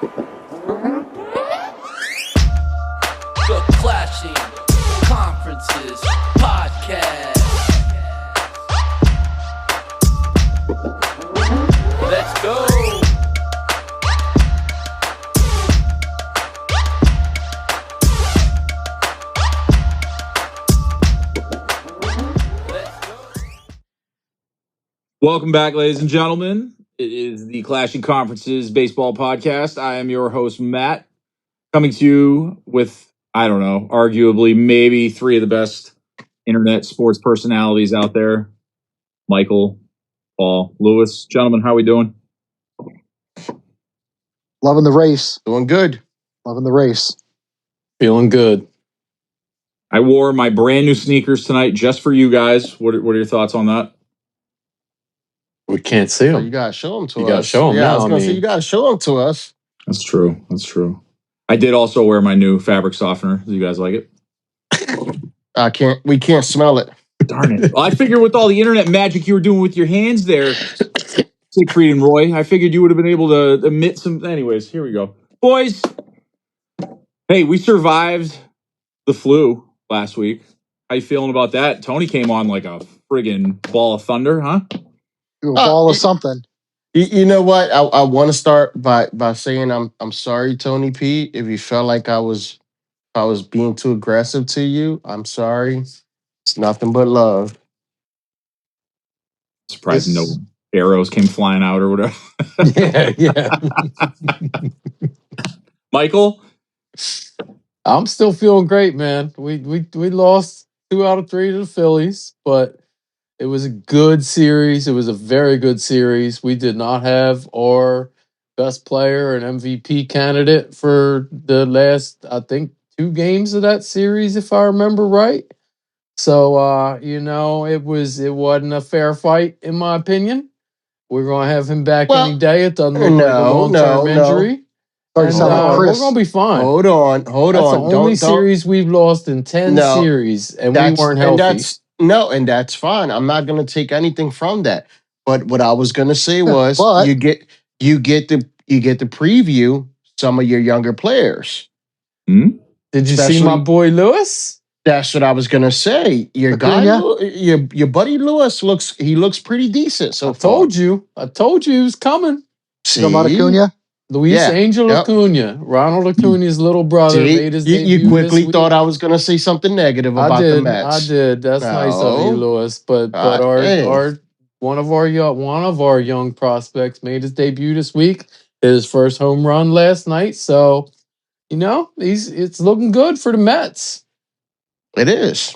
The Clashing Conferences Podcast. Let's go. Welcome back, ladies and gentlemen. It is the Clashing Conferences Baseball Podcast. I am your host, Matt, coming to you with, I don't know, arguably maybe three of the best internet sports personalities out there. Michael, Paul, Lewis. Gentlemen, how are we doing? Loving the race. Doing good. Loving the race. Feeling good. I wore my brand new sneakers tonight just for you guys. What are your thoughts on that? We can't see You them. gotta show them to us. You gotta show 'em Yeah, now, I was gonna I say mean. you gotta show them to us. That's true. I did also wear my new fabric softener. Do you guys like it? We can't smell it. Darn it. Well, I figured with all the internet magic you were doing with your hands there, Siegfried and Roy, I figured you would have been able to emit some. Anyways, here we go. Boys, hey, we survived the flu last week. How you feeling about that? Tony came on like a friggin' ball of thunder, huh? A ball of something. You know what? I want to start by saying I'm sorry, Tony P. If you felt like I was being too aggressive to you, I'm sorry. It's nothing but love. Surprised no arrows came flying out or whatever. Yeah. Michael? I'm still feeling great, man. We lost 2 out of 3 to the Phillies, but it was a good series. It was a very good series. We did not have our best player and MVP candidate for the last, I think, 2 games of that series, if I remember right. So, it wasn't a fair fight, in my opinion. We're going to have him back any day. It doesn't look like a long-term injury. And, we're going to be fine. Hold on. That's the only series we've lost in 10 series, and we weren't healthy. And that's fine. I'm not going to take anything from that. But what I was going to say was you get to preview some of your younger players. Did you see my boy Lewis? That's what I was going to say. Your guy, your buddy Lewis looks pretty decent. So I told you he was coming. See? Acuna? Luis Angel Acuna, Ronald Acuna's little brother, made his debut. You quickly thought I was going to say something negative about the Mets. I did. That's nice of you, Lewis. But our one of our young prospects made his debut this week. His first home run last night. So, it's looking good for the Mets. It is.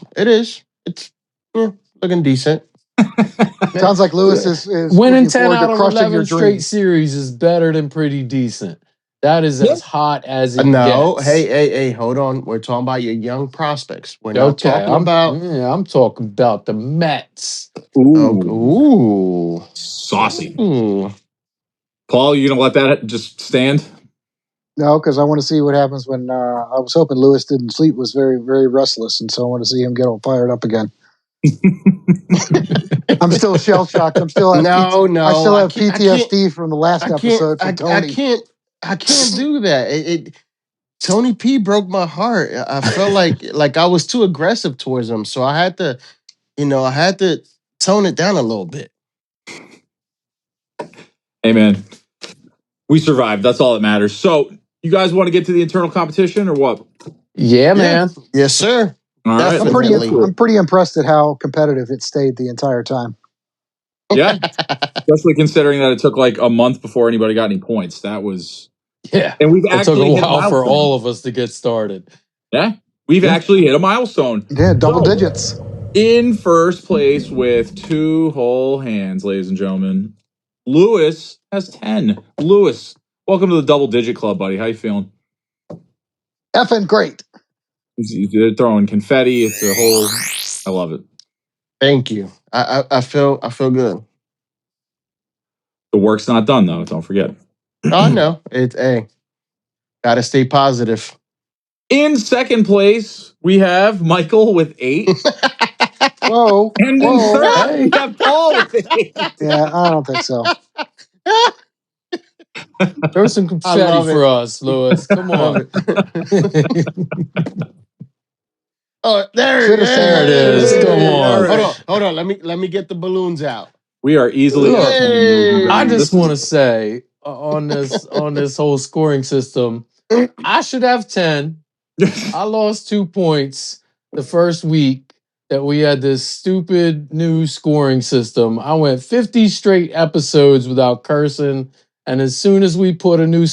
It's looking decent. Sounds like Lewis is winning 10 out of 11 straight series is better than pretty decent. That is as hot as it gets. Hey, hold on. We're talking about your young prospects. We're not talking about... I'm talking about the Mets. Ooh. Saucy. Ooh. Paul, you going to let that just stand? No, because I want to see what happens when I was hoping Lewis didn't sleep, was very, very restless, and so I want to see him get all fired up again. I'm still shell shocked. I still have PTSD from the last episode from Tony. I can't do that. Tony P broke my heart. I felt like I was too aggressive towards him, so I had to tone it down a little bit. Hey man, we survived. That's all that matters. So, you guys want to get to the internal competition or what? Yeah, man. Yes, sir. All right. I'm pretty impressed at how competitive it stayed the entire time. Yeah, especially considering that it took like a month before anybody got any points. That was and we've actually took a while for all of us to get started. Yeah, we've actually hit a milestone. Yeah, double digits. In first place with 2 whole hands, ladies and gentlemen, Lewis has 10. Lewis, welcome to the double digit club, buddy. How you feeling? Effing great. They're throwing confetti. It's a whole. I love it. Thank you. I feel good. The work's not done though. Don't forget. Oh no, gotta stay positive. In second place, we have Michael with 8. Whoa! And in third, we have Paul with 8. Yeah, I don't think so. Throw some I confetti love it. for us, Lewis. Come Love on. it. Oh, there Should have said There it that. is. Should've Come said that. on. Hold on. Let me get the balloons out. We are easily Look, outplaying you I guys. just want to say on this whole scoring system, I should have 10. I lost 2 points the first week that we had this stupid new scoring system. I went 50 straight episodes without cursing, and as soon as we put a new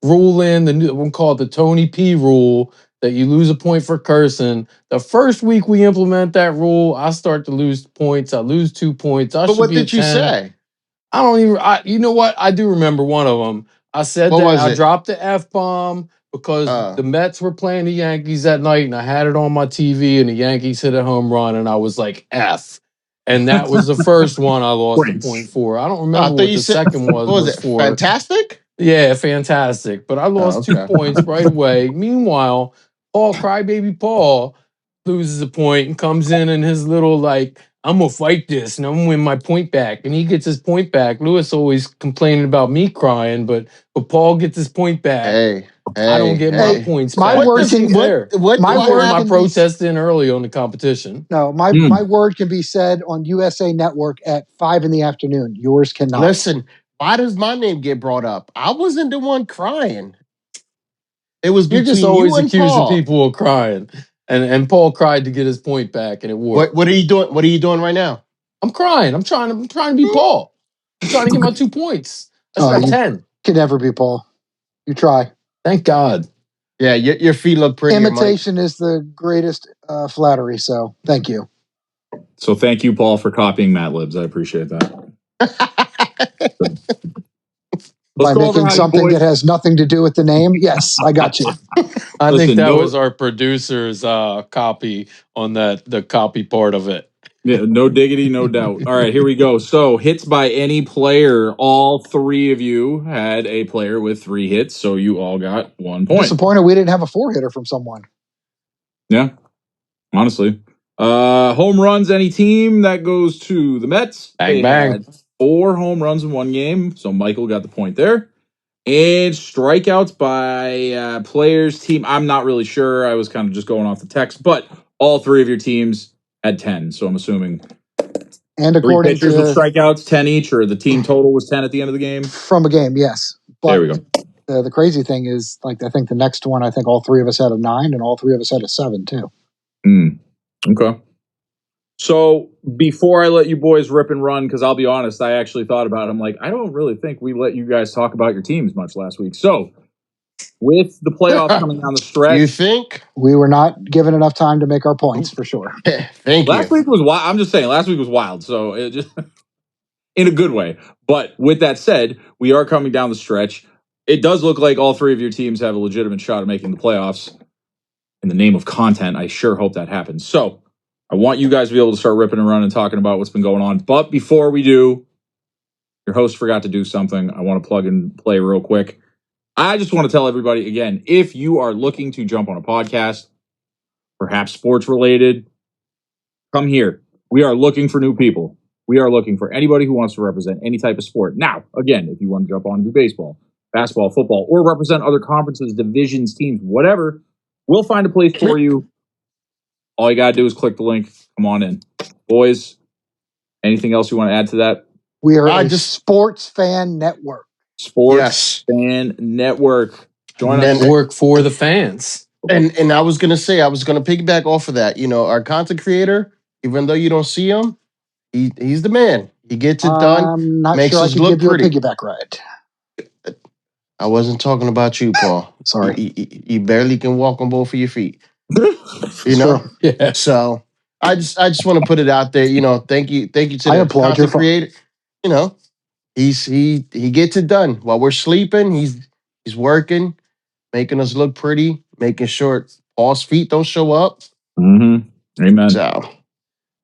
rule in, the new one called the Tony P rule, that you lose a point for cursing. The first week we implement that rule, I start to lose points. I lose 2 points. I But should what be at did you 10. say? I don't even. You know what? I do remember one of them. I said What that was I it? dropped the F bomb because Uh, the Mets were playing the Yankees that night, and I had it on my TV, and the Yankees hit a home run, and I was like F, and that was the first one I lost a Points. point for. I don't I remember thought what you the said. second What was was it? for. Fantastic. Yeah, fantastic. But I Oh, lost 2 okay. points right away. Meanwhile, Crybaby Paul, loses a point and comes in his little like, I'm gonna fight this and I'm gonna win my point back. And he gets his point back. Lewis always complaining about me crying, but Paul gets his point back. Hey, I don't get my Hey, hey. points my back. word This can ain't fair. my I What put word my can happened? be protest in early on the competition. no, my word can be said on USA Network at 5 in the afternoon. Yours cannot. Listen, why does my name get brought up? I wasn't the one crying. It was You're just between you always and accusing Paul. people of crying. And Paul cried to get his point back and it worked. What are you doing? What are you doing right now? I'm crying. I'm trying to be Paul. I'm trying to get my 2 points. I should Oh, have you 10. can never be Paul. You try. Thank God. Yeah, your feet look prettier, Mike. Imitation is the greatest flattery. So thank you. So thank you, Paul, for copying Mad Libs. I appreciate that. Let's By go over making how you something that boys. has nothing to do with the name. Yes, I got you. I think Listen, that no, was our producer's copy on the copy part of it. yeah, no diggity, no doubt. All right, here we go. So hits by any player. All three of you had a player with 3 hits, so you all got 1 point. Disappointed we didn't have a 4-hitter from someone. Yeah, honestly. Home runs, any team that goes to the Mets. Bang, They bang. had 4 home runs in 1 game, so Michael got the point there. And strikeouts by players team. I'm not really sure. I was kind of just going off the text, but all 3 of your teams had 10. So I'm assuming And 3 according pitchers with to strikeouts, 10 each, or the team total was 10 at the end of the game. from a game, yes. There But we go. the crazy thing is, like, I think the next one, I think all 3 of us had a 9, and all 3 of us had a 7 too. Okay. So before I let you boys rip and run, because I'll be honest, I actually thought about it. I'm like, I don't really think we let you guys talk about your teams much last week. So with the playoffs coming down the stretch, You think? We were not given enough time to make our points for sure. Thank last you. week was wild. I'm just saying, last week was wild. So it just in a good way. But with that said, we are coming down the stretch. It does look like all 3 of your teams have a legitimate shot at making the playoffs. In the name of content, I sure hope that happens. So I want you guys to be able to start ripping and running and talking about what's been going on. But before we do, your host forgot to do something. I want to plug and play real quick. I just want to tell everybody again, if you are looking to jump on a podcast, perhaps sports related, come here. We are looking for new people. We are looking for anybody who wants to represent any type of sport. Now, again, if you want to jump on and do baseball, basketball, football, or represent other conferences, divisions, teams, whatever, we'll find a place for you. All you got to do is click the link. Come on in. Boys, anything else you want to add to that? We are I a just- sports fan network. Sports Fan Network. Join us. Network for the fans. And I was gonna say, I was gonna piggyback off of that. You know, our content creator, even though you don't see him, he's the man. He gets it done. I'm not Makes sure I us can look give you a pretty. piggyback ride. I wasn't talking about you, Paul. Sorry. You barely can walk on both of your feet. It's You know. true. Yeah. So I just want to put it out there. You know, thank you to I the applaud your content creator. You know, he gets it done while we're sleeping. He's working, making us look pretty, making sure Paul's feet don't show up. Mm-hmm. Amen. So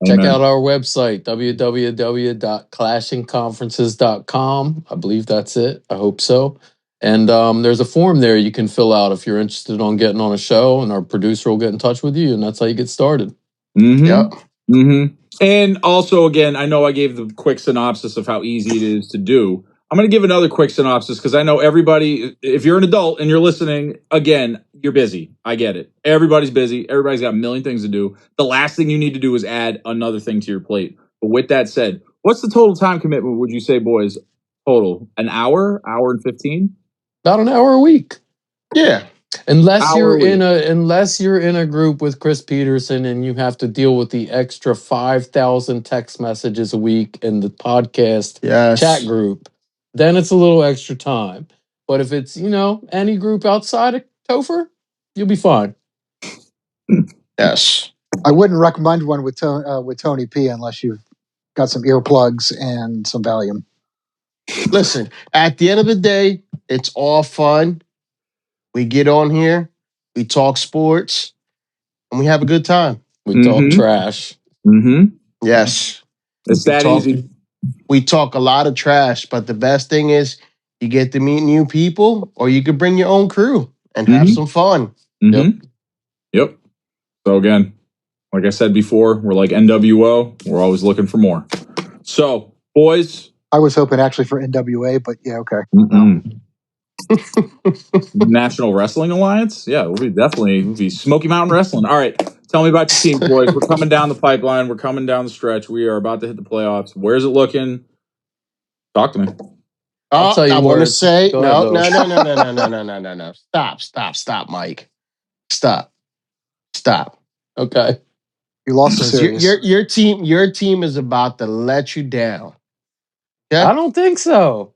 Check Amen. out our website, www.clashingconferences.com. I believe that's it. I hope so. And there's a form there you can fill out if you're interested on getting on a show, and our producer will get in touch with you, and that's how you get started. Mm-hmm. yep. Mm-hmm. And also, again, I know I gave the quick synopsis of how easy it is to do. I'm going to give another quick synopsis because I know everybody, if you're an adult and you're listening, again, you're busy. I get it. Everybody's busy. Everybody's got a million things to do. The last thing you need to do is add another thing to your plate. But with that said, what's the total time commitment, would you say, boys? Total? An hour? Hour and 15? About an hour a week. Yeah. Unless Hour you're a week. unless you're in a group with Chris Peterson and you have to deal with the extra 5,000 text messages a week in the podcast Yes. chat group, then it's a little extra time. But if it's, any group outside of Topher, you'll be fine. Yes. I wouldn't recommend one with Tony P unless you've got some earplugs and some Valium. Listen, at the end of the day, it's all fun. We get on here, we talk sports, and we have a good time. We talk trash. Mm-hmm. Yes. It's that easy. We talk a lot of trash, but the best thing is you get to meet new people, or you could bring your own crew and have some fun. Yep. So again, like I said before, we're like NWO. We're always looking for more. So, boys. I was hoping actually for NWA, but yeah, okay. National Wrestling Alliance? Yeah, we'll be Smoky Mountain Wrestling. All right. Tell me about your team, boys. We're coming down the pipeline. We're coming down the stretch. We are about to hit the playoffs. Where's it looking? Talk to me. I'll tell you I want to words. say Go no. ahead, Stop, Mike. Stop. Okay. You lost the series. Your team is about to let you down. Okay? I don't think so.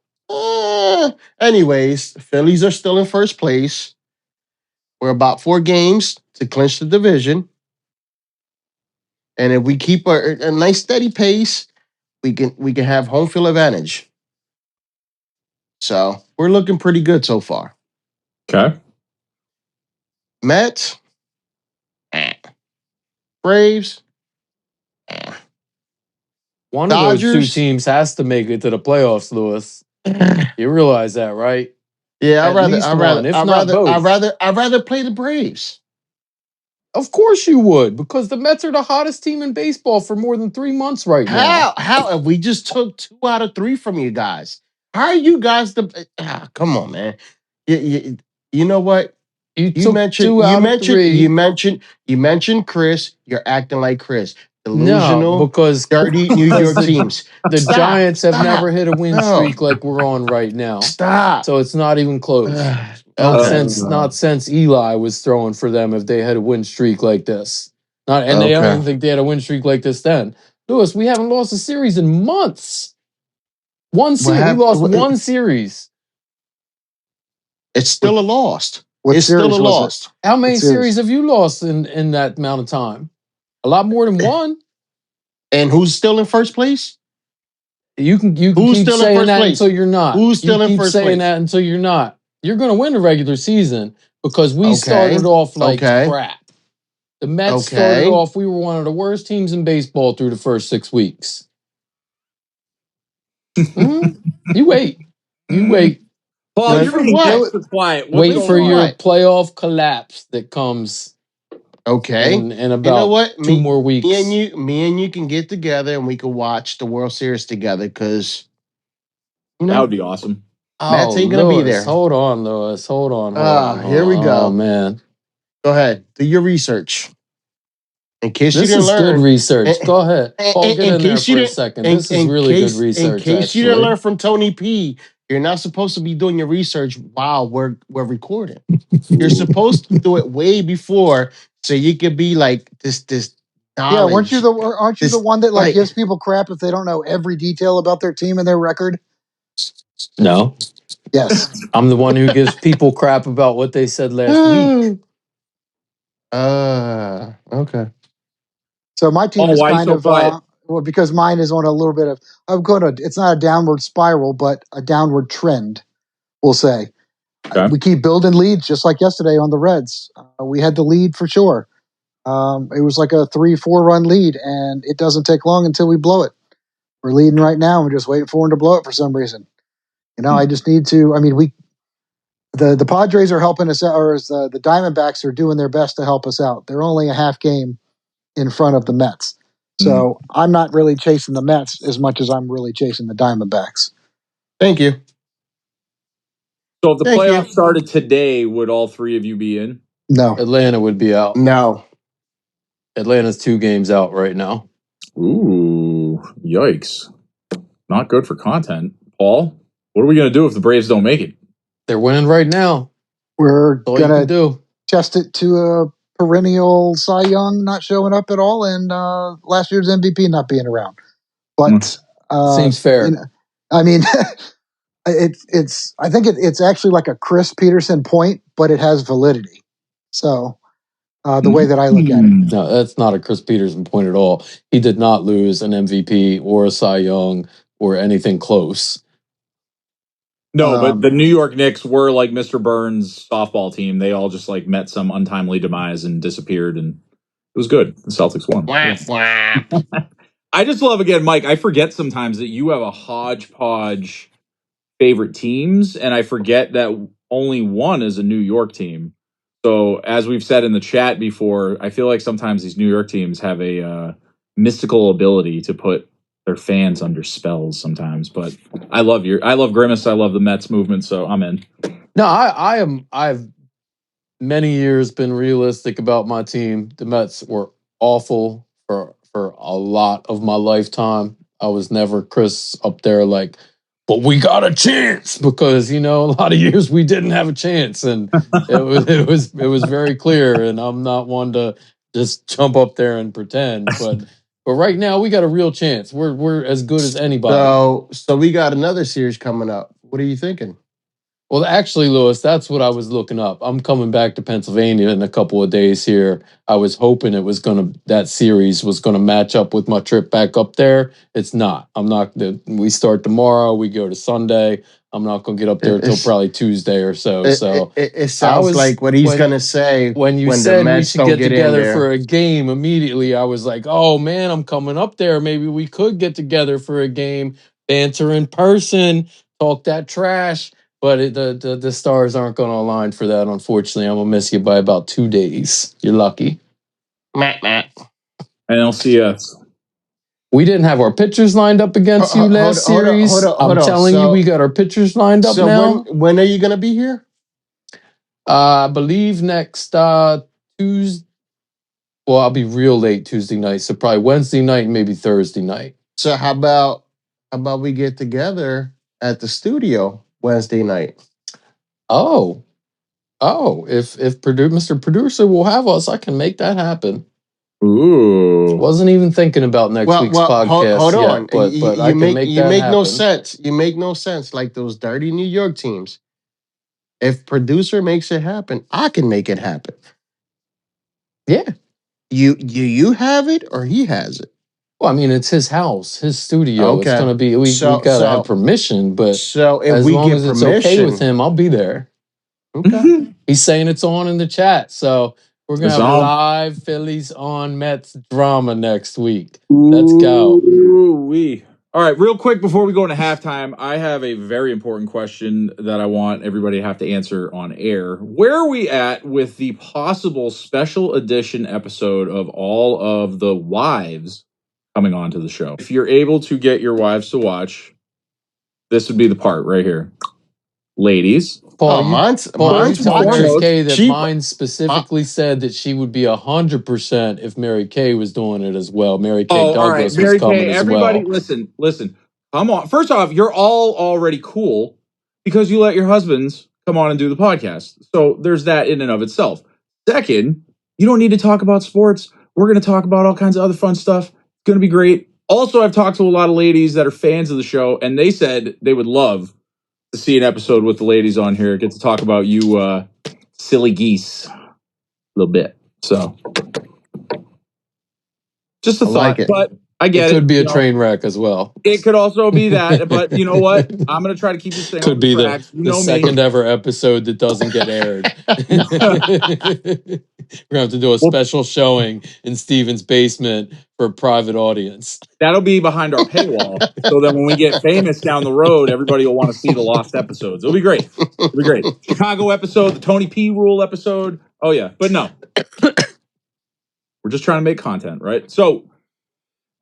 Anyways, the Phillies are still in first place. We're about 4 games to clinch the division. And if we keep a nice steady pace, we can have home field advantage. So we're looking pretty good so far. Okay. Mets, Braves, One Dodgers. of those 2 teams has to make it to the playoffs, Lewis. You realize that, right? Yeah, I'd rather play the Braves. Of course you would, because the Mets are the hottest team in baseball for more than 3 months right now. How? We just took 2 out of 3 from you guys. How are you guys come on, man. You know what? You mentioned Chris. You're acting like Chris. Delusional, because dirty New York teams. The Giants have never hit a win streak like we're on right now. Stop. So it's not even close. Not since Eli was throwing for them if they had a win streak like this. I don't even think they had a win streak like this then. Lewis, we haven't lost a series in months. We lost 1 series. It's still a loss. It's still a loss. How many series have you lost in that amount of time? A lot more than 1. And who's still in first place? You can keep saying that until you're not. Who's still in first place? You keep saying that until you're not. You're going to win the regular season because we started off like crap. The Mets started off, we were one of the worst teams in baseball through the first 6 weeks. You wait. Paul, you're being extra quiet. Wait for your playoff collapse that comes in about 2 more weeks. Me and you can get together and we can watch the World Series together because that would be awesome. Mets ain't gonna be there. Hold on, Lewis. Hold on. Here we go. Oh man. Go ahead. Do your research. In case this you didn't learn. This is good research. Go ahead. Paul, get in there for a second. This is really good research. In case you didn't learn from Tony P, you're not supposed to be doing your research while we're recording. You're supposed to do it way before so you could be like this knowledge. Yeah, aren't you the one that gives people crap if they don't know every detail about their team and their record? No. Yes. I'm the one who gives people crap about what they said last week. Okay. So my team is kind of because mine is on a little bit of it's not a downward spiral, but a downward trend, we'll say. Okay. We keep building leads just like yesterday on the Reds. We had the lead for sure. It was like a 3-4 run lead, and it doesn't take long until we blow it. We're leading right now. We're just waiting for them to blow it for some reason. I just need to. I mean, the Padres are helping us out, or the Diamondbacks are doing their best to help us out. They're only a half game in front of the Mets, so I'm not really chasing the Mets as much as I'm really chasing the Diamondbacks. Thank you. So if the playoffs started today, would all three of you be in? No. Atlanta would be out. No. Atlanta's 2 games out right now. Ooh, yikes. Not good for content. Paul, what are we going to do if the Braves don't make it? They're winning right now. We're going to do. Test it to a perennial Cy Young not showing up at all and last year's MVP not being around. But seems fair. You know, I mean, it's. I think it's actually like a Chris Peterson point, but it has validity. So the way that I look at it, no, that's not a Chris Peterson point at all. He did not lose an MVP or a Cy Young or anything close. No, but the New York Knicks were like Mr. Burns' softball team. They all just like met some untimely demise and disappeared, and it was good. The Celtics won. I just love, again, Mike, I forget sometimes that you have a hodgepodge favorite teams, and I forget that only one is a New York team. So as we've said in the chat before, I feel like sometimes these New York teams have a mystical ability to put their fans under spells sometimes. But I love Grimace. I love the Mets movement, so I'm in. No, I've many years been realistic about my team. The Mets were awful for a lot of my lifetime. I was never Chris up there like, but we got a chance, because a lot of years we didn't have a chance, and it was very clear. And I'm not one to just jump up there and pretend, but right now we got a real chance. We're as good as anybody. So we got another series coming up. What are you thinking? Well, actually, Lewis, that's what I was looking up. I'm coming back to Pennsylvania in a couple of days here. I was hoping that series was gonna match up with my trip back up there. It's not. I'm not. We start tomorrow. We go to Sunday. I'm not gonna get up there until probably Tuesday or so. It sounds like what he's gonna say when you said we should get together for a game immediately. I was like, oh man, I'm coming up there. Maybe we could get together for a game, banter in person, talk that trash. But the stars aren't going to align for that, unfortunately. I'm going to miss you by about 2 days. You're lucky. NLCS. We didn't have our pitchers lined up against you last series. I'm telling you, we got our pitchers lined up now. When are you going to be here? I believe next Tuesday. Well, I'll be real late Tuesday night, so probably Wednesday night and maybe Thursday night. So how about we get together at the studio Wednesday night? Oh, if Mr. Producer will have us, I can make that happen. Ooh. Wasn't even thinking about next week's podcast. Hold on. Yet, but I can make that happen. No sense. You make no sense like those dirty New York teams. If Producer makes it happen, I can make it happen. Yeah. You have it or he has it? Well, I mean, it's his house, his studio. Okay. It's going to be, we got to have permission, but so if as we long get as it's permission, okay with him, I'll be there. Okay. He's saying it's on in the chat. So we're going to have live Phillies on Mets drama next week. Let's go. Ooh-wee. All right, real quick before we go into halftime, I have a very important question that I want everybody to have to answer on air. Where are we at with the possible special edition episode of all of the wives coming onto the show? If you're able to get your wives to watch, this would be the part right here. Ladies. Paul, mine's Mary Kay that mine specifically said that she would be 100% if Mary Kay was doing it as well. Mary Kay Douglas was coming as well. Everybody, listen. Come on. First off, you're all already cool because you let your husbands come on and do the podcast. So there's that in and of itself. Second, you don't need to talk about sports. We're going to talk about all kinds of other fun stuff. It's going to be great. Also, I've talked to a lot of ladies that are fans of the show, and they said they would love to see an episode with the ladies on here. Get to talk about you silly geese a little bit. So just a thought, but I get it. Could be a train wreck as well. It could also be that, but you know what? I'm going to try to keep this thing could be tracks. the second ever episode that doesn't get aired. We're going to have to do a special showing in Steven's basement for a private audience. That'll be behind our paywall, so that when we get famous down the road, everybody will want to see the lost episodes. It'll be great. It'll be great. Chicago episode, the Tony P. Rule episode. Oh, yeah. But no. We're just trying to make content, right? So,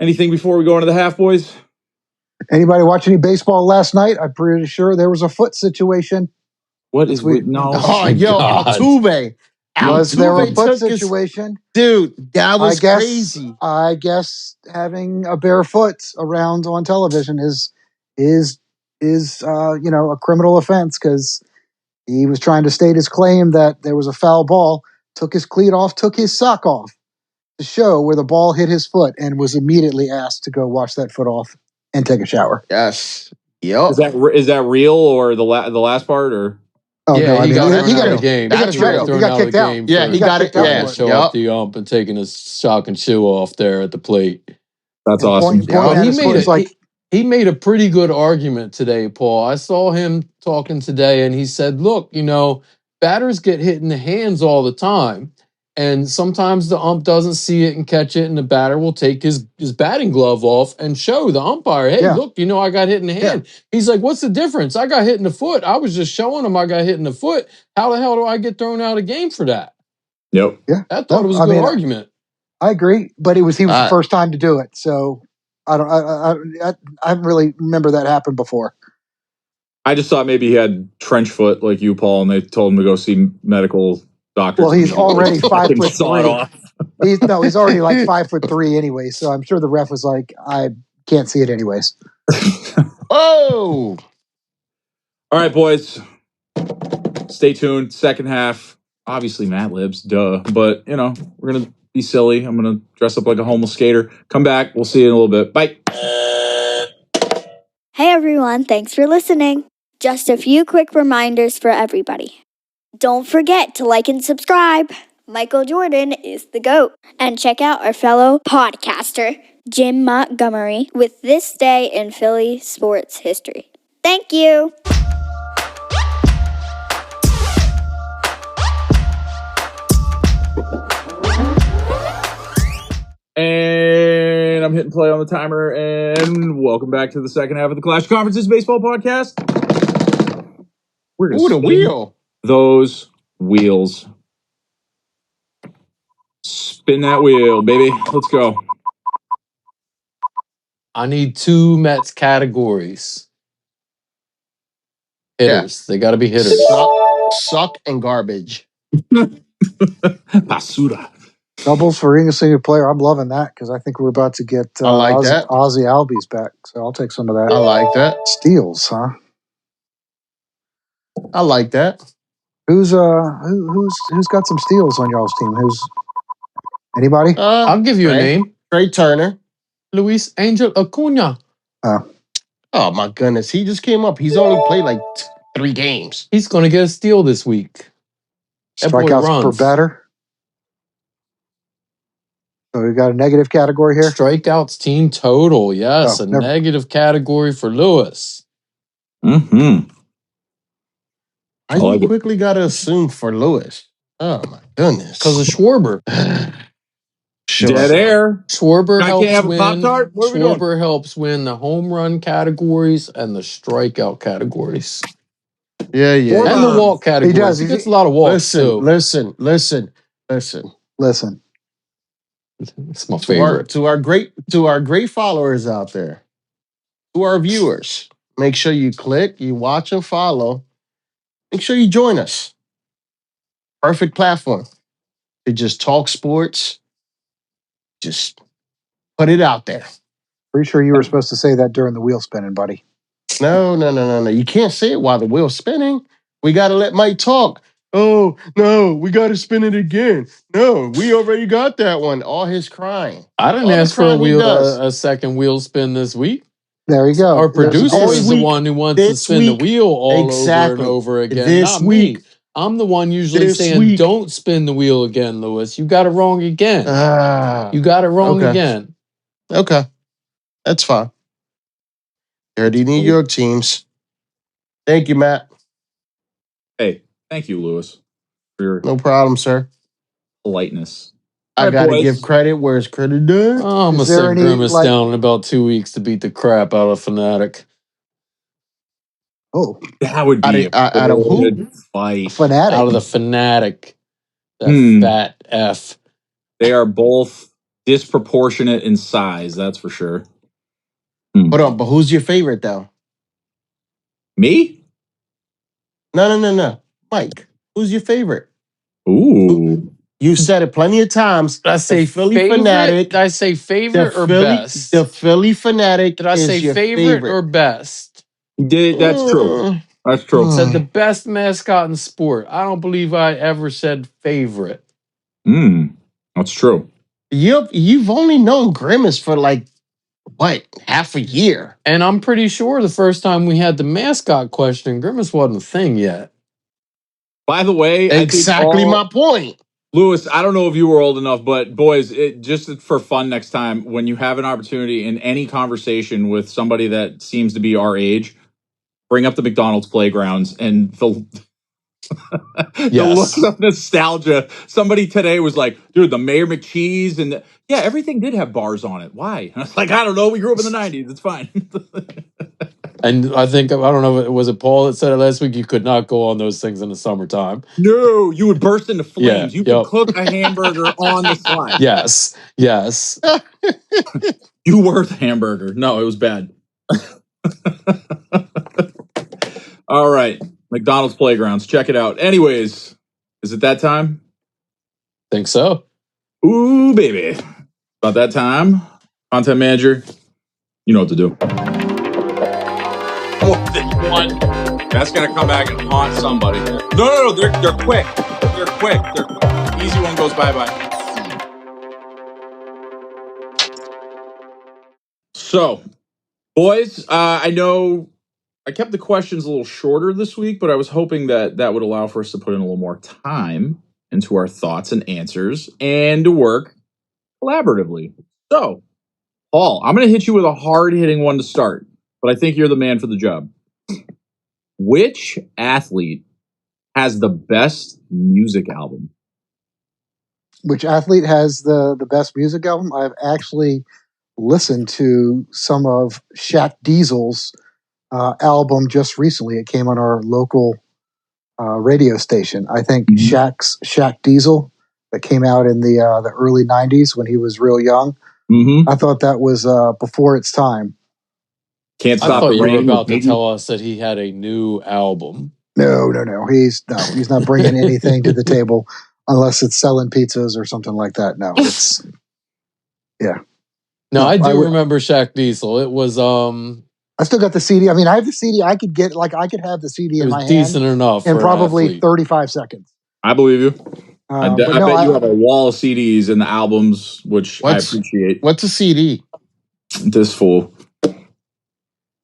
anything before we go into the half, boys? Anybody watch any baseball last night? I'm pretty sure there was a foot situation. What is with no? Oh, yo, God. Altuve. Was there a Altuve foot took his situation? dude. That was crazy. crazy. I guess having a bare foot around on television is a criminal offense because he was trying to state his claim that there was a foul ball, took his cleat off, took his sock off to show where the ball hit his foot, and was immediately asked to go wash that foot off and take a shower. Yes. Yep. Is that real or the last part or? Oh Yeah, no! I he mean, got he thrown out got of the game. That's He got real. thrown He got out of kicked the out. game. Yeah, for he got it. kicked out trying for to it. show off the ump and taking his shock and chew off there at the plate. That's And awesome. pointing at his foot is like, He made a pretty good argument today, Paul. I saw him talking today, and he said, look, batters get hit in the hands all the time, and sometimes the ump doesn't see it and catch it, and the batter will take his batting glove off and show the umpire, hey, Yeah. look, I got hit in the hand. He's like, what's the difference? I got hit in the foot. I was just showing him I got hit in the foot. How the hell do I get thrown out of the game for that? Yep. Yeah. I thought it was a good argument. I agree, but he was the first time to do it, so I don't really remember that happened before. I just thought maybe he had trench foot like you, Paul, and they told him to go see medical doctor. Well, he's already 5'3". He's already like 5'3" anyway, so I'm sure the ref was like, I can't see it anyways. Oh. All right, boys. Stay tuned. Second half. Obviously, Mad Libs, duh. But, we're going to be silly. I'm going to dress up like a homeless skater. Come back. We'll see you in a little bit. Bye. Hey, everyone. Thanks for listening. Just a few quick reminders for everybody. Don't forget to like and subscribe. Michael Jordan is the GOAT. And check out our fellow podcaster, Jim Montgomery, with This Day in Philly Sports History. Thank you. And I'm hitting play on the timer. And welcome back to the second half of the Clash Conferences Baseball Podcast. We're going to the wheel. Those wheels. Spin that wheel, baby. Let's go. I need 2 Mets categories. Hitters. They got to be hitters. Suck and garbage. Basura. Doubles for being a single player. I'm loving that because I think we're about to get Ozzy Albies back. So I'll take some of that. I like that. Steals, huh? I like that. Who's got some steals on y'all's team? Who's anybody? I'll give you a name. Trey Turner. Luis Angel Acuna. Oh my goodness. He just came up. He's only played like 3 games. He's going to get a steal this week. Strikeouts per batter. So we got a negative category here. Strikeouts team total. Yes, negative category for Lewis. Mm-hmm. I quickly got to assume for Lewis. Oh my goodness. Because of Schwarber. Dead air. Schwarber helps have win. A Pop-Tart? Schwarber helps win the home run categories and the strikeout categories. Yeah. And the walk categories. He does. He gets a lot of walks too. Listen. It's my favorite. To our great followers out there, to our viewers, make sure you click, you watch and follow. Make sure you join us. Perfect platform to just talk sports. Just put it out there. Pretty sure you were supposed to say that during the wheel spinning, buddy. No. You can't say it while the wheel's spinning. We got to let Mike talk. Oh, no, we got to spin it again. No, we already got that one. All his crying. I didn't ask for a second wheel spin this week. There you go. Our producer is the one who wants to spin the wheel all over and over again. Not me. I'm the one usually saying, don't spin the wheel again, Lewis. You got it wrong again. You got it wrong again. Okay. That's fine. Dirty New York teams. Thank you, Matt. Hey, thank you, Lewis, for your no problem, sir. Politeness. I got to give credit where it's credit due. Oh, I'm going to send Grimace down in about 2 weeks to beat the crap out of Fnatic. Oh, that would be out of who? Fight. Fnatic. Out of the Fnatic. That fat F. They are both disproportionate in size, that's for sure. Hold on, but who's your favorite though? Me? No. Mike, who's your favorite? Ooh. You said it plenty of times. Did I say Philly favorite? fanatic. Did I say favorite or best? The Philly fanatic. Did I say favorite or best? That's true. That's true. Said the best mascot in sport. I don't believe I ever said favorite. That's true. You've only known Grimace for like what, half a year? And I'm pretty sure the first time we had the mascot question, Grimace wasn't a thing yet. By the way, exactly my point. Lewis, I don't know if you were old enough, but boys, just for fun next time, when you have an opportunity in any conversation with somebody that seems to be our age, bring up the McDonald's playgrounds and the look of nostalgia. Somebody today was like, dude, the Mayor McCheese and yeah, everything did have bars on it. Why? I was like, I don't know. We grew up in the 90s. It's fine. And I don't know, was it Paul that said it last week? You could not go on those things in the summertime. No, you would burst into flames. Yeah, you could cook a hamburger on the slide. Yes. You were the hamburger. No, it was bad. All right. McDonald's playgrounds. Check it out. Anyways, is it that time? Think so. Ooh, baby. About that time. Content manager, you know what to do. More than one. That's going to come back and haunt somebody. No. They're quick. They're quick. Easy one goes bye-bye. So, boys, I know I kept the questions a little shorter this week, but I was hoping that would allow for us to put in a little more time into our thoughts and answers and to work collaboratively. So, Paul, I'm going to hit you with a hard-hitting one to start, but I think you're the man for the job. Which athlete has the best music album? Which athlete has the best music album? I've actually listened to some of Shaq Diesel's album just recently. It came on our local radio station. I think Shaq Diesel, that came out in the early 90s when he was real young. I thought that was before its time. Can't Stop I thought the you Rain. were about to tell us that he had a new album. No. He's not bringing anything to the table unless it's selling pizzas or something like that. No, it's No, I do remember Shaq Diesel. It was I still got the CD. I mean, I have the CD. I could have the CD in my hand. Decent enough in probably 35 seconds. I believe you. I bet you have a wall of CDs and the albums, which I appreciate. What's a CD? This fool.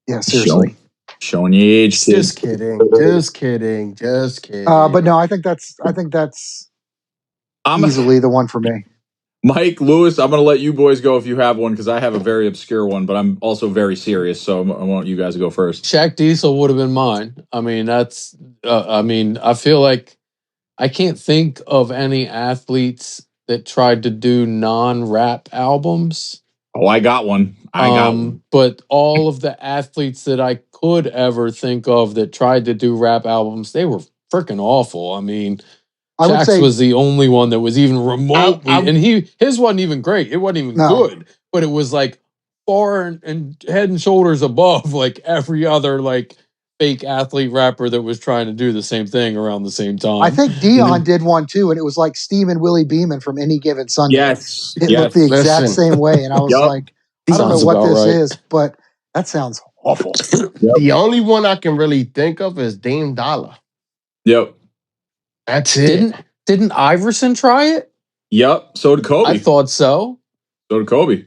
Yeah, seriously. Showing your age, kids. Just kidding. But no, I think that's easily the one for me. Mike, Lewis, I'm going to let you boys go if you have one, because I have a very obscure one, but I'm also very serious, so I want you guys to go first. Shaq Diesel would have been mine. I mean, I feel like I can't think of any athletes that tried to do non-rap albums. Oh, I got one. I got one. But all of the athletes that I could ever think of that tried to do rap albums, they were freaking awful. I mean, Shaq's was the only one that was even remotely, and his wasn't even great. It wasn't even good, but it was like far and head and shoulders above like every other like fake athlete rapper that was trying to do the same thing around the same time. I think Dion did one too, and it was like Steamin' Willie Beeman from Any Given Sunday. Yes. It looked the exact same way, and I was like, I don't know what this is, but that sounds awful. The only one I can really think of is Dame Dollar. Yep. That's it. Didn't Iverson try it? Yep. So did Kobe. I thought so. So did Kobe.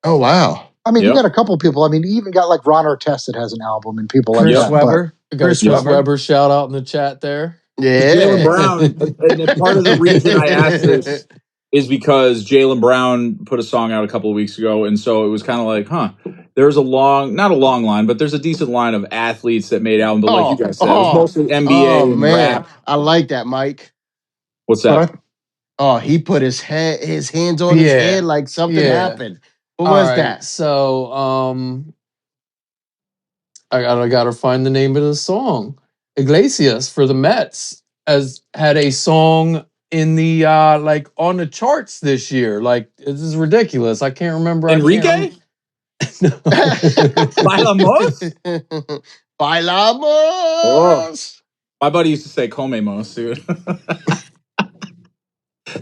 Oh, wow. I mean, you got a couple people. I mean, you even got like Ron Artest that has an album and people like Chris that. Webber. Chris Webber shout out in the chat there. Yeah. Jaylen Brown. And part of the reason I asked this is because Jaylen Brown put a song out a couple of weeks ago. And so it was kind of like, there's not a long line, but there's a decent line of athletes that made albums. But like you guys said, it was mostly NBA and rap. I like that, Mike. What's that? He put his hands on his head like something happened. What was that? So, I gotta find the name of the song. Iglesias for the Mets had a song in the like on the charts this year. Like, this is ridiculous. I can't remember. Enrique? Bailamos? Bailamos. My buddy used to say comemos, dude.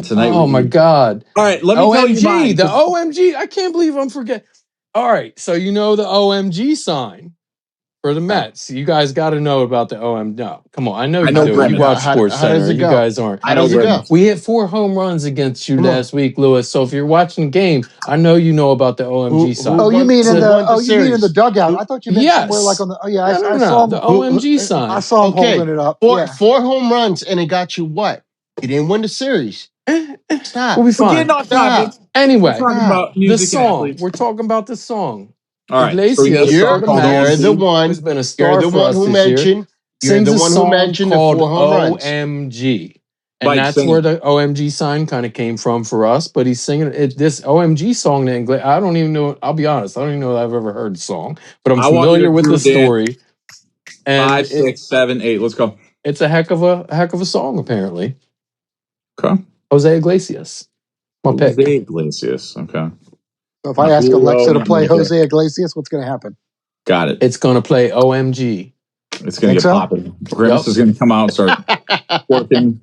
Tonight Oh my God. All right, let me tell you mine. The OMG. I can't believe I'm forgetting. All right, so you know the OMG sign for the Mets. You guys got to know about the OM. No, come on. I know I you know do. Grimace. You watch How Sports does Center. it You go? guys aren't. How does it go? We hit 4 home runs against you Come on. last week, Lewis. So if you're watching the game, I know you know about the OMG sign. Oh, you won- mean who in won the the you mean in the series? dugout? I thought you meant somewhere like on the. Oh yeah, I saw him. The OMG sign. I saw him Okay, holding it up. Four Yeah. 4 home runs, and it got you what? You didn't win the series. Stop. We'll be We're fine. getting off topic. Stop. We're Anyway, talking Stop. about the music and song. athletes. We're talking about the song. All right, so we need a Iglesias song for the called Mets, You're the OMG. one. who's been a You're star the for one us who this year, mentioned. You're sings the a one who song mentioned the called 4 home runs. OMG. And Mike, that's sing where it. the OMG sign kind of came from for us. But he's singing it. This OMG song in English, I don't even know. I'll be honest, I don't even know that I've ever heard the song, but I'm I want you familiar to with do the a dance. story. And 5, 6, 7, 8. Let's go. it's a heck of a song, apparently. Okay. Jose Iglesias. My pick. Jose Iglesias. Okay. So if I ask Julio, Alexa to not play my pick. Jose Iglesias, what's going to happen? Got it. It's gonna play OMG. It's going to Think get so? popping. Grimace is going to come out and start working.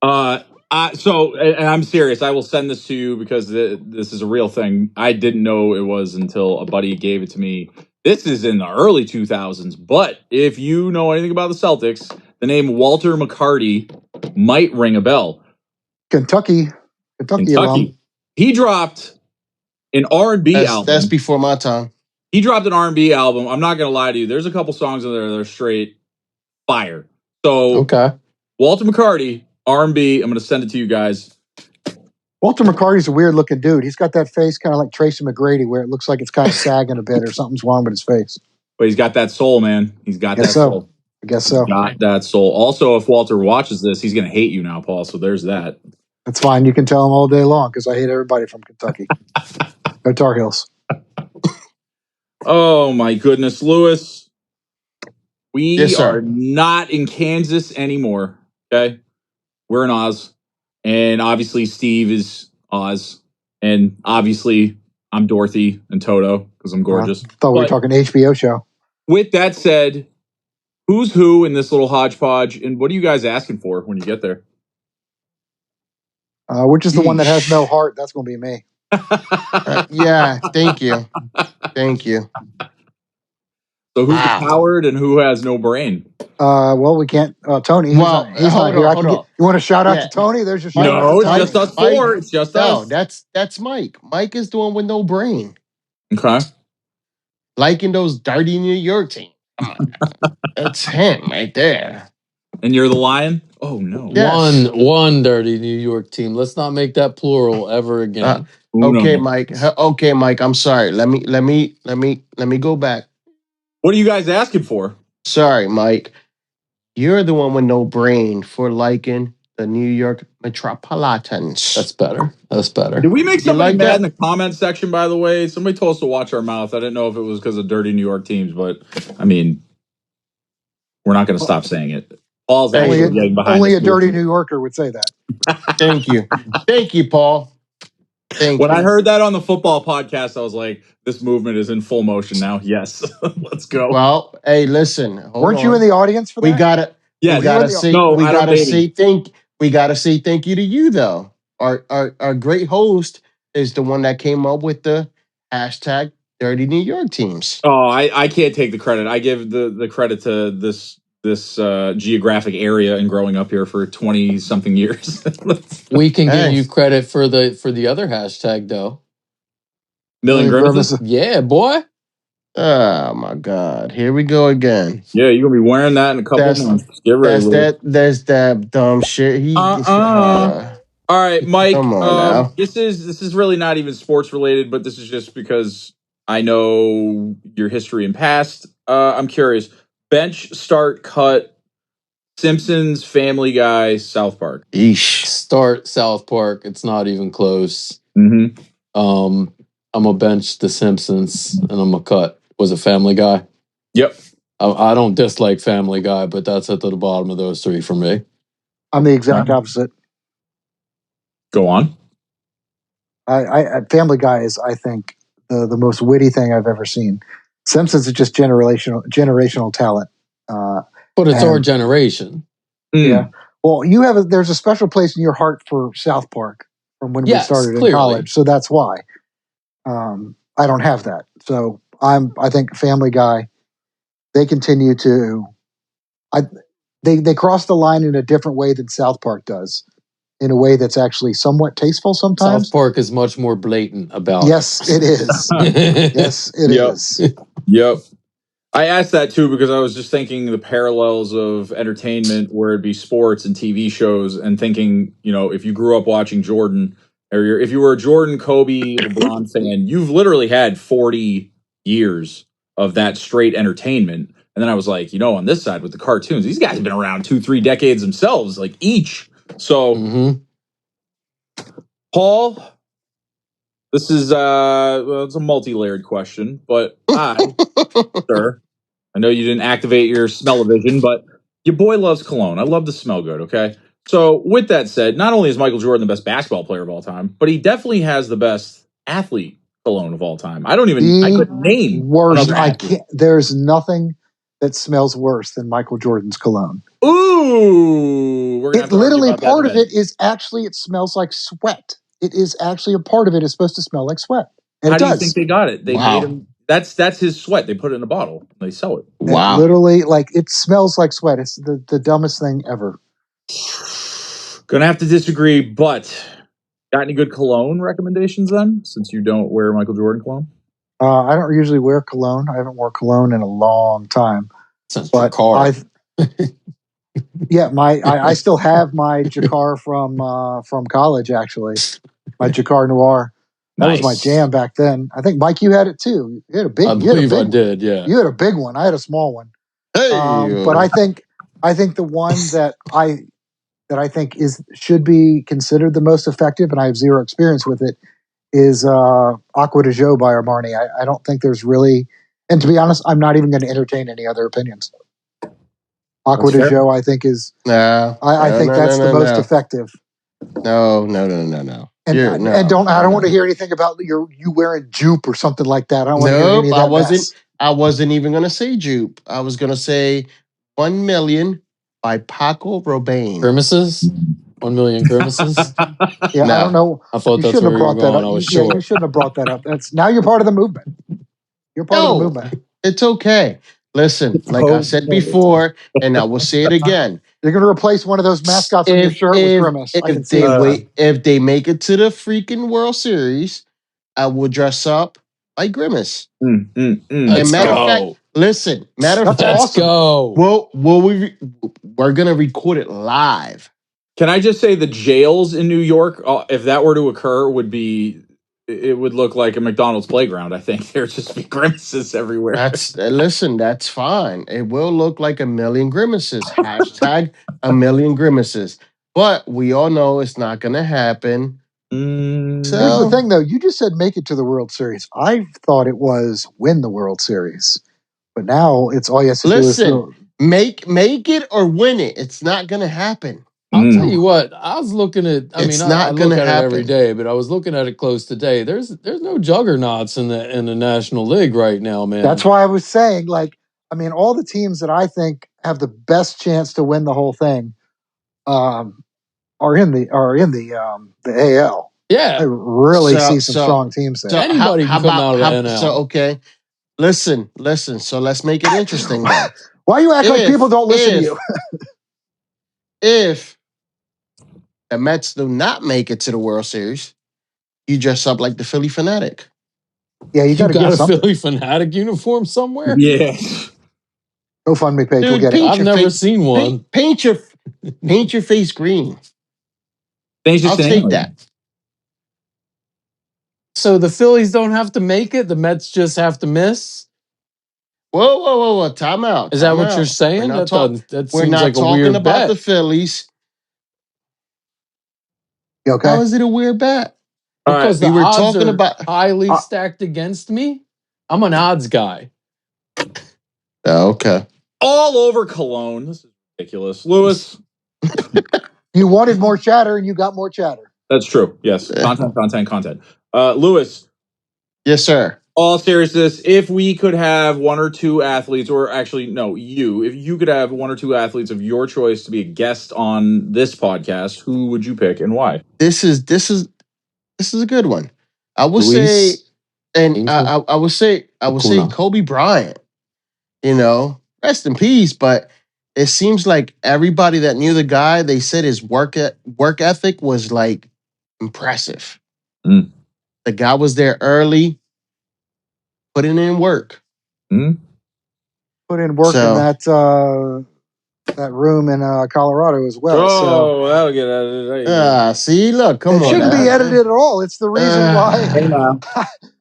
And I'm serious. I will send this to you because this is a real thing. I didn't know it was until a buddy gave it to me. This is in the early 2000s, but if you know anything about the Celtics, the name Walter McCarty might ring a bell. Kentucky alum. He dropped an R&B album. That's before my time. He dropped an R&B album. I'm not going to lie to you. There's a couple songs in there that are straight fire. So Okay. Walter McCarty, R&B. I'm going to send it to you guys. Walter McCarty's a weird looking dude. He's got that face kind of like Tracy McGrady, where it looks like it's kind of sagging a bit or something's wrong with his face. But he's got that soul, man. He's got that soul. I guess so. Got that soul. Also, if Walter watches this, he's going to hate you now, Paul. So there's that. That's fine. You can tell him all day long because I hate everybody from Kentucky. Go Tar Heels. Oh, my goodness, Lewis. We Yes, sir. are not in Kansas anymore. Okay. We're in Oz. And obviously, Steve is Oz. And obviously, I'm Dorothy and Toto because I'm gorgeous. I thought we were talking HBO show. With that said, who's who in this little hodgepodge? And what are you guys asking for when you get there? Which is the one that has no heart? That's going to be me. Yeah, thank you. Thank you. So who's the coward and who has no brain? Well, we can't. Tony, he's not here. Hold on. You want to shout out to Tony? There's your shout out. No, it's just us four. It's just us. No, that's Mike. Mike is the one with no brain. Okay. Liking those dirty New York teams. Come on. That's him right there. And you're the lion? Oh, no. Yes. One dirty New York team. Let's not make that plural ever again. Okay, Mike. Okay, Mike. I'm sorry. Let me go back. What are you guys asking for? Sorry, Mike. You're the one with no brain for liking the New York Metropolitans. That's better. That's better. Did we make somebody like mad that? in the comment section, by the way? Somebody told us to watch our mouth. I didn't know if it was because of dirty New York teams, but I mean, we're not going to stop saying it. Paul's actually getting behind only this a dirty movement. New Yorker would say that. Thank you. Thank you, Paul. When I heard that on the football podcast, I was like, this movement is in full motion now. Yes. Let's go. Well, hey, listen. Weren't you in the audience for that? We gotta say thank you to you though. Our great host is the one that came up with the hashtag Dirty New York Teams. Oh, I can't take the credit. I give the credit to this geographic area and growing up here for 20 something years. We can give you credit for the other hashtag though. Million Grimaces? Yeah, boy. Oh my God! Here we go again. Yeah, you're gonna be wearing that in a couple of months. Get ready. That's that dumb shit. All right, Mike. Come on now. This is really not even sports related, but this is just because I know your history and past. I'm curious. Bench, start, cut. Simpsons, Family Guy, South Park. Eesh. Start South Park. It's not even close. Mm-hmm. I'm a bench The Simpsons, and I'm a cut. Was it Family Guy? Yep. I don't dislike Family Guy, but that's at the bottom of those three for me. I'm the exact opposite. Go on. I Family Guy is, I think, the most witty thing I've ever seen. Simpsons is just generational talent. But it's our generation. Yeah. Well, there's a special place in your heart for South Park from when we started in college, so that's why. I don't have that, so I think Family Guy. They continue to. They cross the line in a different way than South Park does, in a way that's actually somewhat tasteful sometimes. South Park is much more blatant about Yes, it is. Yes, it is. Yep. I asked that too because I was just thinking the parallels of entertainment, where it'd be sports and TV shows, and thinking, if you grew up watching Jordan, or if you were a Jordan, Kobe, LeBron fan, you've literally had 40 years of that straight entertainment. And then I was like, on this side with the cartoons, these guys have been around 2-3 decades themselves, like each. So, Paul, this is it's a multi-layered question, but sir, I know you didn't activate your smell-o-vision, but your boy loves cologne. I love to smell good, okay? So, with that said, not only is Michael Jordan the best basketball player of all time, but he definitely has the best athlete cologne of all time. I couldn't name worst. another athlete. There's nothing that smells worse than Michael Jordan's cologne. Ooh, we're gonna have to literally part of it is actually it smells like sweat. It is actually a part of it is supposed to smell like sweat. And how do you think they got it? They made him. That's his sweat. They put it in a bottle. They sell it. Wow! It literally, it smells like sweat. It's the dumbest thing ever. Gonna have to disagree, but got any good cologne recommendations then? Since you don't wear Michael Jordan cologne. I don't usually wear cologne. I haven't worn cologne in a long time. Since but car. Yeah, I still have my Jacquard from college. Actually, my Jacquard Noir. That was my jam back then. I think Mike, you had it too. You had a big. I believe I did. Yeah, you had a big one. I had a small one. Hey, but I think the one that I think should be considered the most effective, and I have zero experience with it, is Aqua de Joe by Armani. I don't think there's really, and to be honest, I'm not even going to entertain any other opinions. Aqua de Joe, I think is. I think that's the most effective. No. And I don't want to hear anything about you wearing Jupe or something like that. I don't want to hear any of that. I wasn't even going to say Jupe. I was going to say 1 million by Paco Rabanne. Grimaces? 1 million grimaces? Yeah, no. I don't know. I thought that's where you were going. I was sure. You shouldn't have brought that up. Now you're part of the movement. You're part of the movement. It's okay. Listen, like I said before, and I will say it again. You're going to replace one of those mascots on your shirt with Grimace. If they make it to the freaking World Series, I will dress up like Grimace. Let's go. Matter of fact, let's go. We're going to record it live. Can I just say the jails in New York, if that were to occur, it would look like a McDonald's playground. I think there'd just be grimaces everywhere. That's fine. It will look like 1 million grimaces. Hashtag 1 million grimaces. But we all know it's not going to happen. Here's the thing, though. You just said make it to the World Series. I thought it was win the World Series. But now it's all you have to do is... Make it or win it. It's not going to happen. I'll tell you what, I was looking at, I look at it every day, but I was looking at it close today. There's no juggernauts in the National League right now, man. That's why I was saying, all the teams that I think have the best chance to win the whole thing are in the AL. Yeah. I really see some strong teams there. So anybody can come out of the NL. So, okay. Listen. So let's make it interesting now. Why you act like people don't listen to you? If the Mets do not make it to the World Series, you dress up like the Philly Fanatic. Yeah, you got a Philly Fanatic uniform somewhere? Yeah. GoFundMe page, we'll get it. I've never seen one. Paint your face green. I'll take that. So the Phillies don't have to make it? The Mets just have to miss? Whoa. Time out. Is that what you're saying? That seems like a weird bet. We're not talking about the Phillies. You okay? How is it a weird bet? Because the odds are highly stacked against me? I'm an odds guy. Okay. All over Cologne. This is ridiculous. Lewis. You wanted more chatter and you got more chatter. That's true. Yes. Content. Lewis, Yes, sir. All seriousness, if we could have one or two athletes, or actually, no, if you could have one or two athletes of your choice to be a guest on this podcast, who would you pick and why? This is a good one. I would say, Luis and Angel? I would say Acuna. Kobe Bryant. Rest in peace. But it seems like everybody that knew the guy, they said his work ethic was like impressive. Mm. The guy was there early, putting in work. Mm. Put in work in that room in Colorado as well. Oh, that'll get edited. See, look, come It on. shouldn't be edited at all. It's the reason why. Hey, now.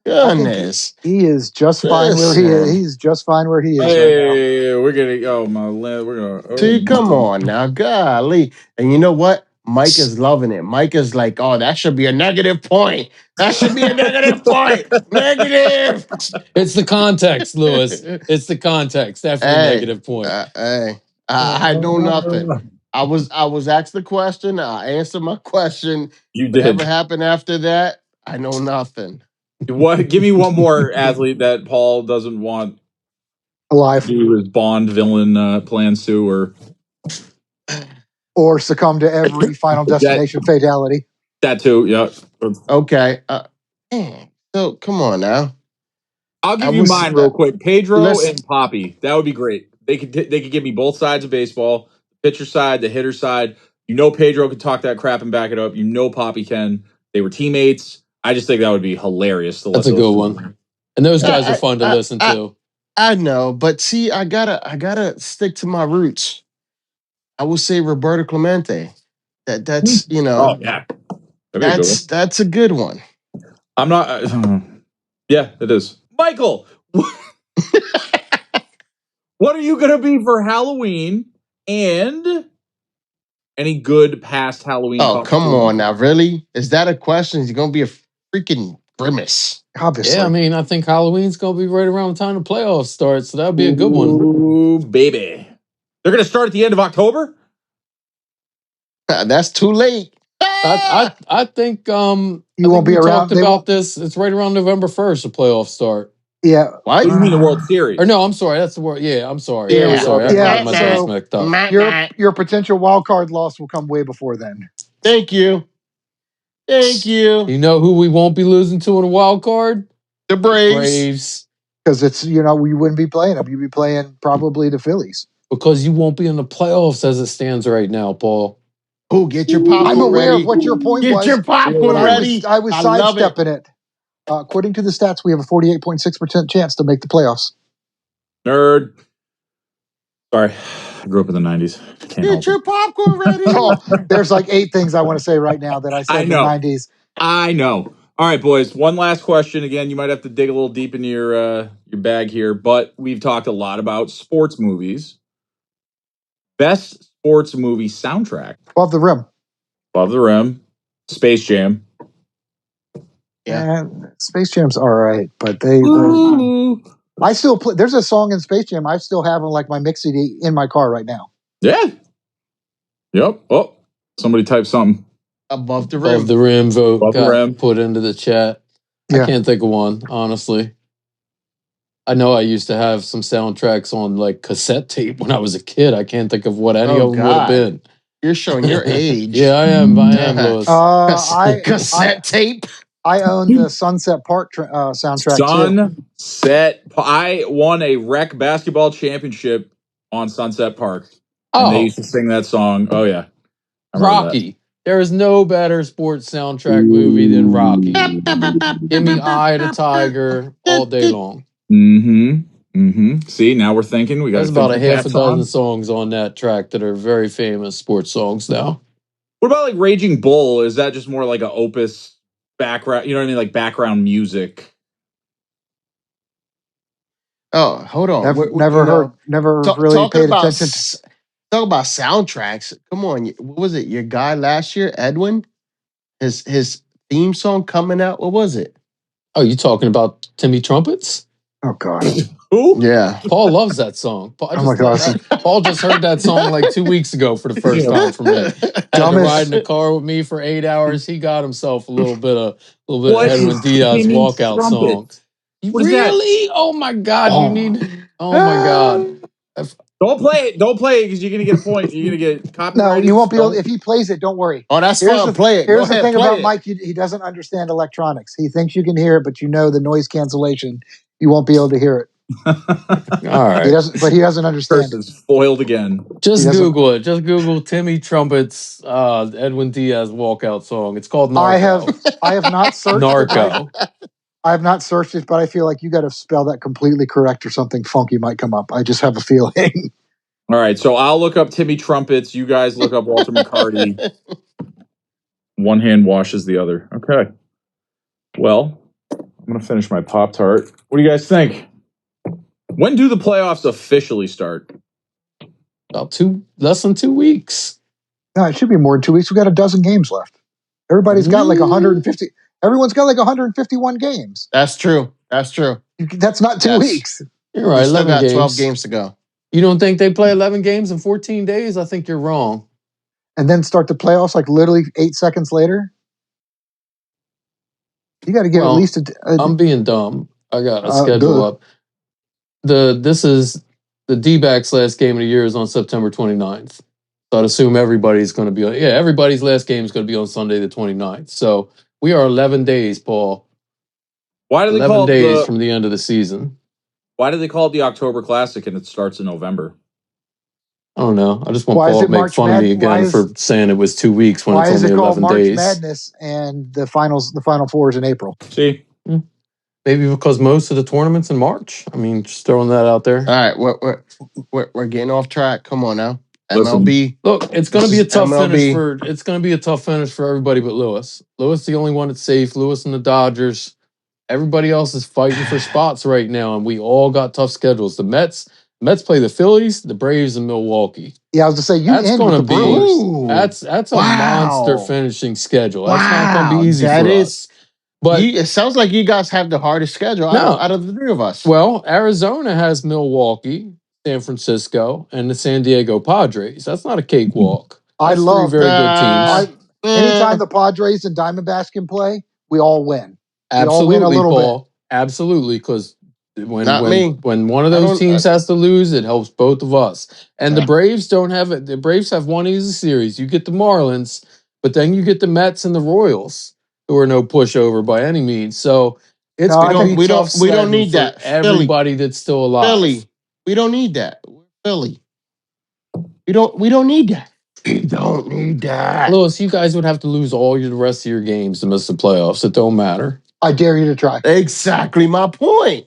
Goodness. He is just fine where he is. He's just fine where he is right now. We're gonna. We're gonna. See, come on now, golly. And you know what? Mike is loving it. Mike is like, oh, that should be a negative point. That should be a negative point. Negative. It's the context, Lewis. It's the context. Definitely negative point. I know nothing. I was asked the question. I answered my question. You did. Whatever happened after that, I know nothing. What? Give me one more athlete that Paul doesn't want alive. Do his Bond villain plans to, or succumb to every Final Destination fatality. That too, yeah. Okay. So come on now. I'll give you mine real quick. Pedro and Poppy. That would be great. They could give me both sides of baseball, the pitcher side, the hitter side. Pedro could talk that crap and back it up. Poppy can. They were teammates. I just think that would be hilarious. That's a good one. And those guys are fun to listen to. I know, but see, I gotta stick to my roots. I would say Roberto Clemente. That's Oh yeah. That's a good one. I'm not. Yeah, it is. Michael, what are you gonna be for Halloween? And any good past Halloween? Oh, come on now, really? Is that a question? Is it gonna be a freaking grimace? Obviously. Yeah, I mean, I think Halloween's gonna be right around the time the playoffs start, so that'll be a good one. Ooh, baby. They're gonna start at the end of October? That's too late. I think you won't be around. Talked about this. It's right around November 1st. The playoffs start. Yeah. What? You mean the World Series? Or no, I'm sorry. That's the World. Yeah, I'm sorry. Yeah, I'm sorry. I got my days mixed up. Your potential wild card loss will come way before then. Thank you. You know who we won't be losing to in a wild card? The Braves. Because it's we wouldn't be playing them. You'd be playing probably the Phillies. Because you won't be in the playoffs as it stands right now, Paul. Oh, get your popcorn ready. I'm aware of what your point was. Get your popcorn ready. I was sidestepping it. According to the stats, we have a 48.6% chance to make the playoffs. Nerd. Sorry. I grew up in the 90s. Get your popcorn ready. There's like 8 things I want to say right now that I said in the 90s. I know. All right, boys. One last question. Again, you might have to dig a little deep into your bag here, but we've talked a lot about sports movies. Best sports movie soundtrack. Above the Rim. Above the Rim. Space Jam. Yeah. Space Jam's all right, but I still play. There's a song in Space Jam I still have on like my mix CD in my car right now. Yeah. Yep. Oh, somebody type something. Above the Rim. Above the Rim vote Above the Rim. Put into the chat. Yeah. I can't think of one, honestly. I know I used to have some soundtracks on like cassette tape when I was a kid. I can't think of what any of them would have been. You're showing your age. Yeah, I am, Lewis. Cassette tape. I own the Sunset Park soundtrack Sunset. I won a rec basketball championship on Sunset Park. And they used to sing that song. Oh, yeah. Rocky. There is no better sports soundtrack movie than Rocky. Give me Eye of the Tiger all day long. See, now we're thinking. There's about a half a dozen songs on that track that are very famous sports songs now. What about like Raging Bull? Is that just more like an opus background? You know what I mean? Like background music. Oh, hold on. Never really paid attention to. Talk about soundtracks. Come on. What was it? Your guy last year, Edwin? His theme song coming out. What was it? Oh, you talking about Timmy Trumpets? Oh God. Who? Yeah. Paul loves that song. Oh my gosh. Paul just heard that song like 2 weeks ago for the first time from me. Had to ride in the car with me for 8 hours. He got himself a little bit of What is Edwin Diaz Timmy walkout song. Trumpet? What is that? Really? Oh my God! Oh. You need. Oh my God! Don't play it. Don't play it because you're gonna get a point. You're gonna get copyrighted. No, you won't be able. If he plays it, don't worry. Oh, that's fine. Play it. Here's Go the ahead, thing play about it. Mike. He doesn't understand electronics. He thinks you can hear it, but you know the noise cancellation. You won't be able to hear it. All right. He doesn't understand it. Person's foiled again. Just Google it. Just Google Timmy Trumpet's Edwin Diaz walkout song. It's called Narco. I have not searched Narco. I have not searched it, but I feel like you got to spell that completely correct or something funky might come up. I just have a feeling. All right, so I'll look up Timmy Trumpets. You guys look up Walter McCarty. One hand washes the other. Okay. Well, I'm going to finish my Pop-Tart. What do you guys think? When do the playoffs officially start? About less than 2 weeks. No, it should be more than 2 weeks. We got a dozen games left. Everybody's got like 150. Everyone's got like 151 games. That's true. That's true. That's not 2 weeks. You're right. We still 11 got games. 12 games to go. You don't think they play 11 games in 14 days? I think you're wrong. And then start the playoffs like literally 8 seconds later. You got to get at least I'm being dumb. I got a schedule up. This is the D-backs' last game of the year is on September 29th. So I'd assume everybody's going to be on. Yeah, everybody's last game is going to be on Sunday the 29th. So we are 11 days, Paul. Why do they 11 call days from the end of the season. Why do they call it the October Classic and it starts in November? I don't know. I just want Paul to make fun of me again for saying it was 2 weeks when it's only 11 days. Why is it called March Madness and the Final Four is in April? See? Maybe because most of the tournament's in March. I mean, just throwing that out there. All right, we're getting off track. Come on now. Listen, MLB. Look, it's going to be a tough MLB. finish for everybody but Lewis. Lewis the only one that's safe. Lewis and the Dodgers. Everybody else is fighting for spots right now, and we all got tough schedules. The Mets play the Phillies, the Braves, and Milwaukee. Yeah, I was to say that's going to be that's a monster finishing schedule. That's not going to be easy for us. But it sounds like you guys have the hardest schedule out of the three of us. Well, Arizona has Milwaukee, San Francisco, and the San Diego Padres. That's not a cakewalk. I love very good teams. Anytime the Padres and Diamondbacks can play, we all win. Absolutely, we all win a little bit. Absolutely, because when one of those teams has to lose, it helps both of us. And the Braves don't have it. The Braves have one easy series. You get the Marlins, but then you get the Mets and the Royals, who are no pushover by any means. So it's we don't need that. Everybody that's still alive. Philly, we don't need that. Philly, we don't need that. We don't need that. Lewis, you guys would have to lose all the rest of your games to miss the playoffs. It don't matter. I dare you to try. Exactly my point.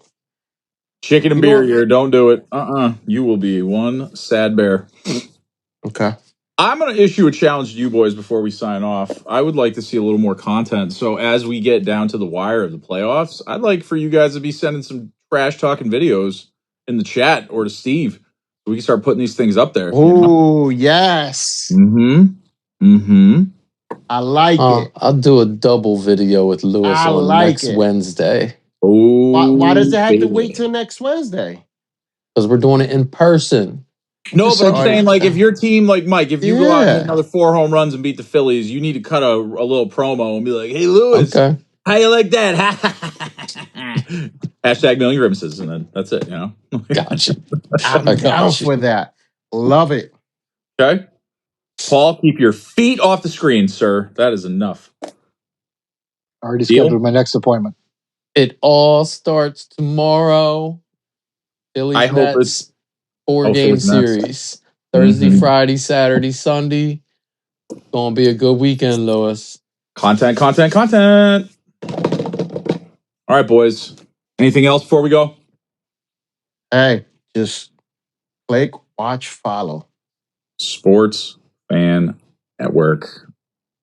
Chicken and beer here. Don't do it. You will be one sad bear. Okay. I'm going to issue a challenge to you boys before we sign off. I would like to see a little more content. So as we get down to the wire of the playoffs, I'd like for you guys to be sending some trash talking videos in the chat or to Steve. We can start putting these things up there. Oh, yes. I like it. I'll do a double video with Lewis on next Wednesday. Oh, why does it have to wait till next Wednesday? Because we're doing it in person. No, but I'm saying, like, if your team, like Mike, if you go out and hit another 4 home runs and beat the Phillies, you need to cut a little promo and be like, "Hey, Lewis, how you like that?" Hashtag million grimaces, and then that's it. You know. Gotcha. I'm down for that. Love it. Okay, Paul, keep your feet off the screen, sir. That is enough. Already scheduled my next appointment. It all starts tomorrow. Phillies Mets 4-game series. Thursday, Friday, Saturday, Sunday. It's gonna be a good weekend, Lewis. Content. All right, boys. Anything else before we go? Hey, just click, watch, follow. Sports Fan Network.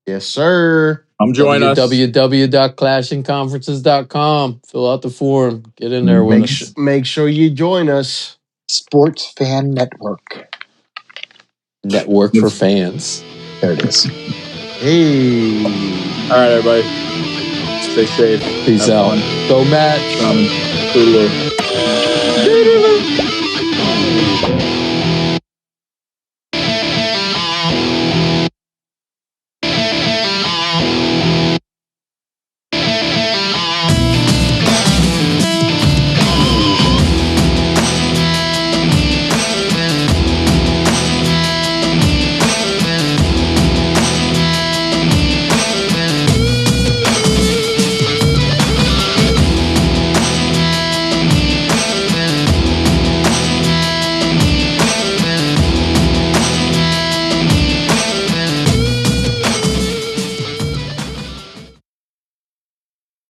Yes, sir. Come join us. www.clashingconferences.com. Fill out the form. Get in there with us. Make sure you join us. Sports Fan Network. Network for fans. There it is. Hey. All right, everybody. Stay safe. Peace out. Go Matt. Toodaloo.